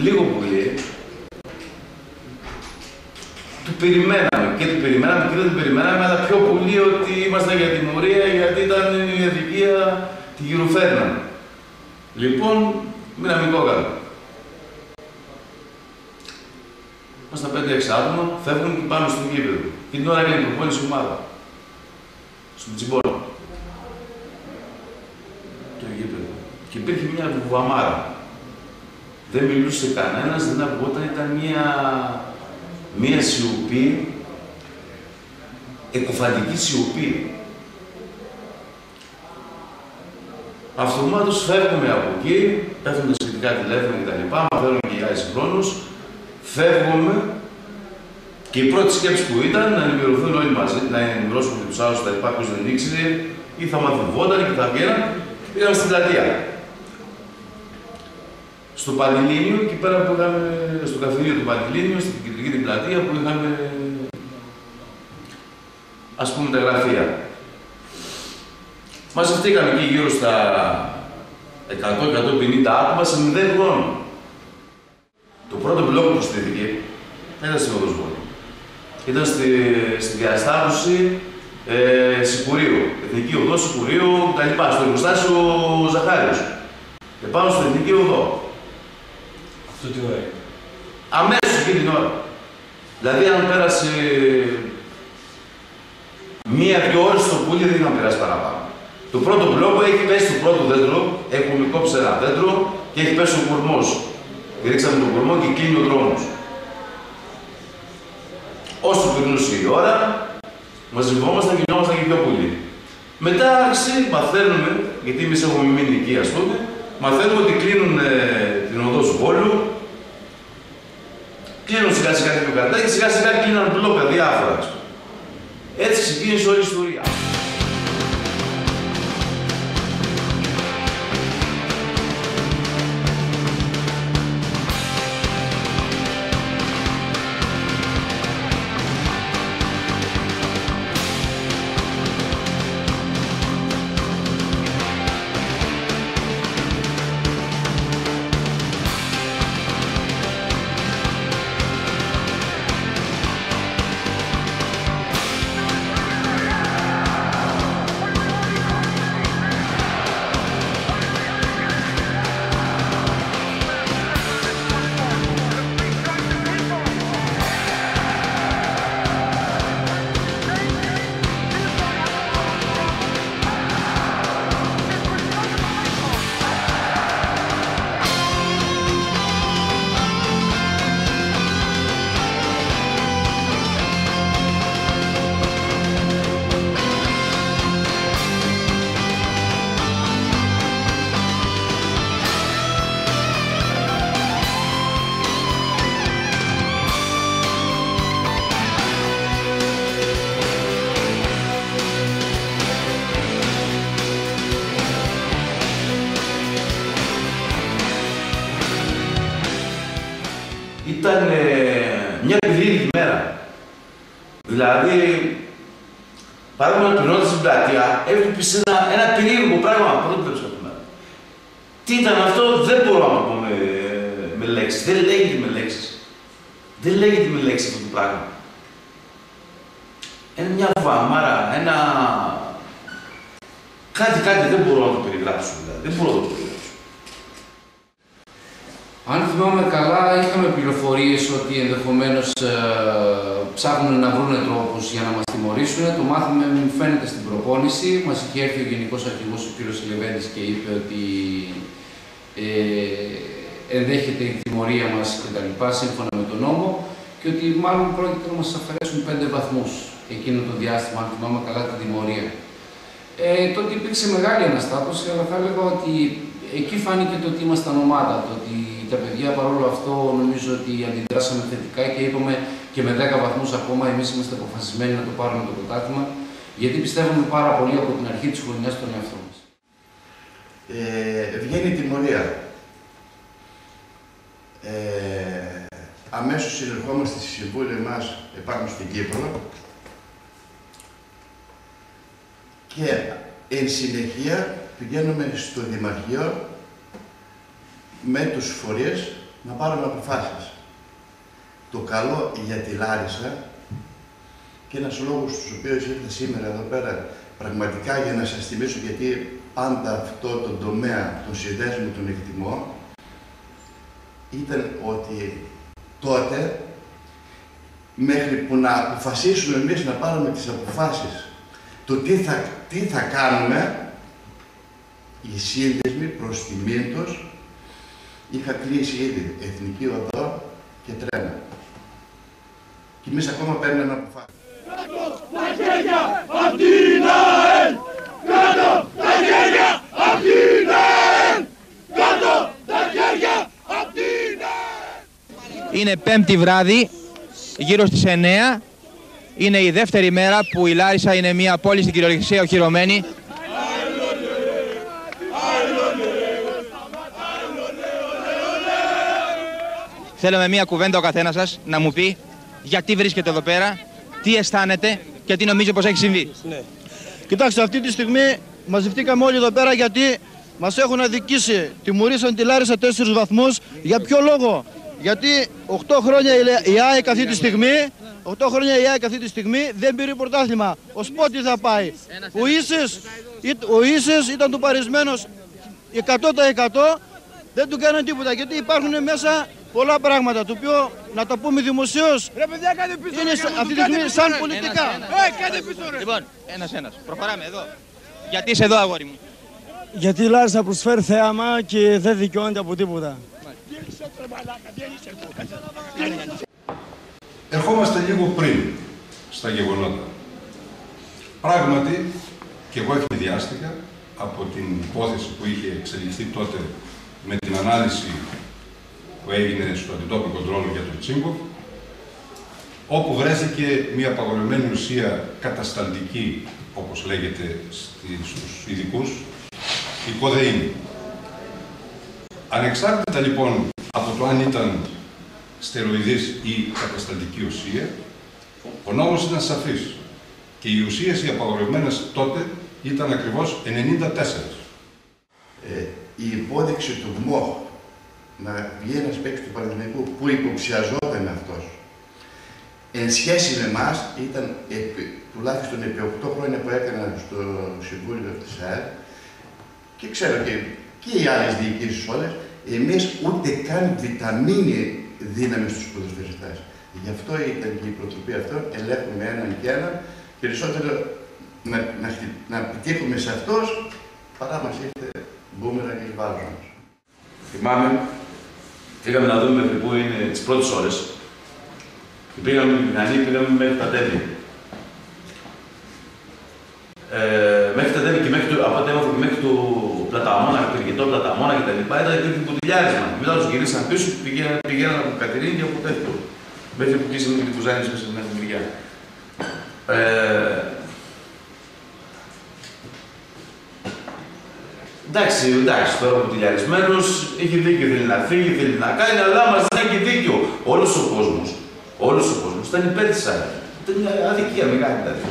λίγο πολύ, του περιμέναμε και δεν του περιμέναμε, αλλά πιο πολύ ότι ήμασταν για τιμωρία, γιατί ήταν η αδικία, τη γυροφέρναμε. Λοιπόν, μείναμε κόκαλο. Ήμασταν 5-6 άτομα, φεύγουν και πάνω στο γήπεδο. Και την ώρα έκανε η προπόνηση ομάδα. Στον Τσιμπόλο. Το γήπεδο. Και υπήρχε μια βουβαμάρα. Δεν μιλούσε κανένας, δεν ακουγόταν, ήταν μια σιωπή, εκοφαντική σιωπή. Αυτομάτως φεύγουμε από εκεί, πέφτουν τα σχετικά τηλέφωνα κτλ. Μαθαίνουμε και για συγχρόνους. Φεύγουμε και η πρώτη σκέψη που ήταν να ενημερωθούν όλοι μαζί, να ενημερώσουμε και τους άλλους τα λοιπά, ποιος δεν ήξερε, ή θα μαθηκόταν και θα βγαίναν. Πήγαμε στην πλατεία. Στο Πανελλήνιο, εκεί πέρα που είχαμε, στο καφενείο του Πανελλήνιου, στην κεντρική την πλατεία που είχαμε, ας πούμε, τα γραφεία. Μαζευτήκαμε εκεί γύρω στα 100-150 άτομα σε 0 χρόνο. Το πρώτο μπλοκ που στήθηκε ήταν στην Οδοσβόλη. Ήταν στη διασταύρωση Σικουρίου, Εθνική Οδό Σικουρίου κτλ. Στο εργοστάσιο Ζαχάριος. Επάνω στην Εθνική Οδό. Αυτό τι ώρα είναι? Αμέσως εκείνη την ώρα. Δηλαδή, αν πέρασε 1-2 ώρες στο πουλί, δεν είχαν περάσει παραπάνω. Το πρώτο μπλόκο έχει πέσει στο πρώτο δέντρο, έχουμε κόψει ένα δέντρο και έχει πέσει ο κορμός. Ρίξαμε τον κορμό και κλείνει ο δρόμος. Όσο περνούσε η ώρα, μαζευόμασταν και γινόμασταν και πιο πολύ. Μετά άρχισε, μαθαίνουμε, γιατί εμείς έχουμε μείνει εκεί, ας πούμε, μαθαίνουμε ότι κλείνουν την οδό Βόλου, κλείνουν σιγά σιγά την κρατά και σιγά σιγά κλείνουν μπλόκα διάφορα. Έτσι ξεκίνησε όλη η ιστορία. Ήταν μια περίεργη μέρα. Δηλαδή, παράδειγμα, περνώντας στην πλατεία, έβλεπες ένα περίεργο πράγμα. Πότε το βλέπεις κάθε μέρα. Τι ήταν αυτό, δεν μπορώ να το πω με λέξεις. Δεν λέγεται με λέξεις. Δεν λέγεται με λέξεις αυτό το πράγμα. Είναι μια βαμάρα, κάτι δεν μπορώ να το περιγράψω. Δηλαδή. Δεν μπορώ να το περιγράψω. Αν θυμάμαι καλά, είχαμε πληροφορίες ότι ενδεχομένως ψάχνουν να βρουν τρόπους για να μας τιμωρήσουν. Το μάθαμε, μου φαίνεται, στην προπόνηση. Μας είχε έρθει ο Γενικός Αρχηγός, ο κ. Λεβέντης, και είπε ότι ενδέχεται η τιμωρία μας κτλ. Σύμφωνα με τον νόμο και ότι μάλλον πρόκειται να μας αφαιρέσουν 5 βαθμούς εκείνο το διάστημα, αν θυμάμαι καλά, την τιμωρία. Τότε υπήρξε μεγάλη αναστάτωση, αλλά θα έλεγα ότι εκεί φάνηκε το ότι ήμασταν ομάδα. Το ότι τα παιδιά, παρόλο αυτό, νομίζω ότι αντιδράσαμε θετικά και είπαμε και με 10 βαθμούς ακόμα εμείς είμαστε αποφασισμένοι να το πάρουμε το πρωτάθλημα, γιατί πιστεύουμε πάρα πολύ από την αρχή της χρονιάς στον εαυτό μας. Βγαίνει η τιμωρία. Αμέσως συνερχόμαστε στη συμβούλια μας επάνω στην Κύπρο και εν συνεχεία πηγαίνουμε στο Δημαρχείο με τους φορείς να πάρουμε αποφάσεις. Το καλό για τη Λάρισα και ένας λόγος στους οποίους ήρθα σήμερα εδώ πέρα πραγματικά για να σας θυμίσω, γιατί πάντα αυτό το τομέα, τον συνδέσμο, τον εκτιμώ, ήταν ότι τότε, μέχρι που να αποφασίσουμε εμείς να πάρουμε τις αποφάσεις, το τι θα κάνουμε, οι σύνδεσμοι προς τιμήν τους είχα κλείσει ήδη Εθνική Οδό και τρένα. Και εμείς ακόμα παίρνουμε αποφάσεις. Κάτω τα χέρια απ' την ΑΕΛ! Κάτω τα χέρια απ' την ΑΕΛ! Κάτω τα χέρια απ' την ΑΕΛ! Είναι Πέμπτη βράδυ, γύρω στις 9. Είναι η δεύτερη μέρα που η Λάρισα είναι μια πόλη στην κυριολεξία οχυρωμένη. Θέλω με μια κουβέντα ο καθένας σας να μου πει γιατί βρίσκεται εδώ πέρα, τι αισθάνεται και τι νομίζει πως έχει συμβεί. Ναι. Κοιτάξτε, αυτή τη στιγμή μαζευτήκαμε όλοι εδώ πέρα γιατί μας έχουν αδικήσει. Τιμωρήσαν τη Λάρισα 4 βαθμούς. Για ποιο λόγο? Γιατί 8 χρόνια η ΑΕΚ αυτή τη στιγμή, 8 χρόνια η ΑΕΚ αυτή τη στιγμή δεν πήρε πρωτάθλημα. Ο Σπότι θα πάει. Ο Ίσης ήταν του παρισμένος 100%. Δεν του κάναν τίποτα γιατί υπάρχουν μέσα πολλά πράγματα, το οποίο να τα πούμε δημοσίως είναι αυτή τη στιγμή σαν πολιτικά. Λοιπόν, ένας. Προχωράμε εδώ. Γιατί είσαι εδώ, αγόρι μου? Γιατί η Λάρισα προσφέρει θέαμα και δεν δικαιώνεται από τίποτα. Ερχόμαστε λίγο πριν στα γεγονότα. Πράγματι, και εγώ εκπαιδεύτηκα από την υπόθεση που είχε εξελιχθεί τότε με την ανάλυση που έγινε στο αντιτόπικο ντρόνο για το Τσίγκοφ, όπου βρέθηκε μια απαγορευμένη ουσία κατασταλτική, όπως λέγεται στους ειδικούς, η κοδεΐνη. Ανεξάρτητα λοιπόν από το αν ήταν στεροειδής ή κατασταλτική ουσία, ο νόμος ήταν σαφής και οι ουσίες οι απαγορευμένες τότε ήταν ακριβώς 94. Η υπόδειξη του ΜΟΧ να βγει ένας παίκτης του Παναθηναϊκού που υποψιαζόταν αυτός εν σχέση με εμάς ήταν τουλάχιστον επί 8 χρόνια που έκανα στο Συμβούλιο της ΑΕΛ και ξέρω και οι άλλες διοικήσεις όλες, εμείς ούτε καν βιταμίνη δίναμε στους ποδοσφαιριστές. Γι' αυτό ήταν και η προτροπή αυτό, ελέγχουμε έναν και έναν, περισσότερο να επιτύχουμε σε αυτός παρά μας ήρθε μπούμερα και εις βάρος μας. Θυμάμαι, πήγαμε να δούμε μέχρι πού είναι τις πρώτες ώρες και πήγαμε με την μηχανή, πήγαμε μέχρι τα Τέμι. Μέχρι τα Τέμι και από ό,τι έμαθα και μέχρι του Πλαταμόνα, το Ρηγετό Πλαταμόνα κτλ. Ήταν και κουτιλιάρισμα. Μετά τους γυρίσαν πίσω και πηγαίναν από Κατερίνη και από τέτοιο. Μέχρι που κλείσαμε και τους Ζάνιες μέσα στην άλλη μεριά. Εντάξει, τώρα ο κουτιλιαρισμένος είχε δίκιο, θέλει να φύγει, θέλει να κάνει, αλλά μας δεν έχει δίκιο. Όλος ο κόσμος ήταν υπέρ της ΑΕΛ. Ήταν μια αδικία μεγάλη δηλαδή.